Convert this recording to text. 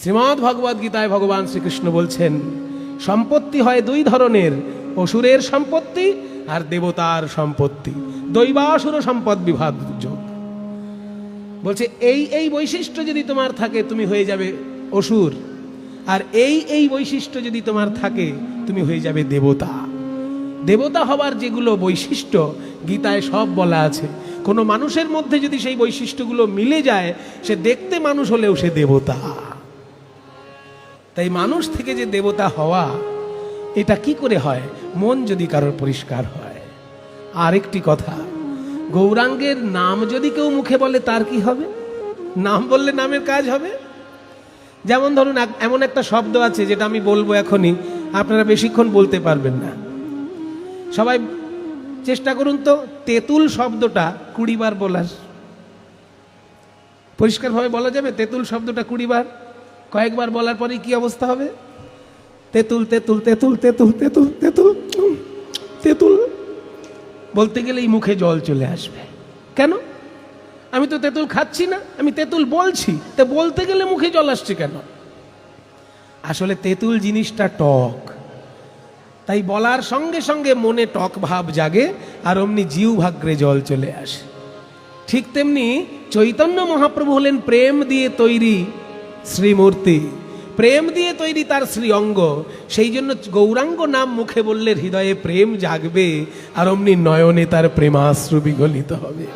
শ্রীমদ্ ভগবদ গীতায় ভগবান শ্রীকৃষ্ণ বলছেন সম্পত্তি হয় দুই ধরনের, অসুরের সম্পত্তি আর দেবতার সম্পত্তি। দৈবাসুর সম্পদ বিভাগ যোগ বলছে এই বৈশিষ্ট্য যদি তোমার থাকে তুমি হয়ে যাবে অসুর, আর এই বৈশিষ্ট্য যদি তোমার থাকে তুমি হয়ে যাবে দেবতা। দেবতা হবার যেগুলো বৈশিষ্ট্য গীতায় সব বলা আছে। কোনো মানুষের মধ্যে যদি সেই বৈশিষ্ট্যগুলো মিলে যায়, সে দেখতে মানুষ হলেও সে দেবতা। তাই মানুষ থেকে যে দেবতা হওয়া, এটা কি করে হয়? মন যদি কারোর পরিষ্কার হয়। আরেকটি কথা, গৌরাঙ্গের নাম যদি কেউ মুখে বলে তার কি হবে? নাম বললে নামের কাজ হবে। যেমন ধরুন এমন একটা শব্দ আছে যেটা আমি বলবো এখনই, আপনারা বেশিক্ষণ বলতে পারবেন না। সবাই চেষ্টা করুন তো তেঁতুল শব্দটা 20 বার বলার। পরিষ্কারভাবে বলা যাবে তেঁতুল শব্দটা 20 বার? কয়েকবার বলার পরে কি অবস্থা হবে? তেঁতুল তেঁতুল তেঁতুল তেঁতুল তেঁতুল তেঁতুল তেঁতুল বলতে গেলেই মুখে জল চলে আসবে। কেন? আমি তো তেঁতুল খাচ্ছি না, আমি তেঁতুল বলছি, তা বলতে গেলে মুখে জল আসছে কেন? আসলে তেঁতুল জিনিসটা টক, তাই বলার সঙ্গে সঙ্গে মনে টক ভাব জাগে আর অমনি জিহ্বাগ্রে জল চলে আসে। ঠিক তেমনি চৈতন্য মহাপ্রভু হলেন প্রেম দিয়ে তৈরি শ্রীমূর্তি, প্রেম দিয়ে তৈরি তার শ্রী অঙ্গ। সেই জন্য গৌরাঙ্গ নাম মুখে বললে হৃদয়ে প্রেম জাগবে আর অমনি নয়নে তার প্রেমাশ্রু বিগলিত হবে।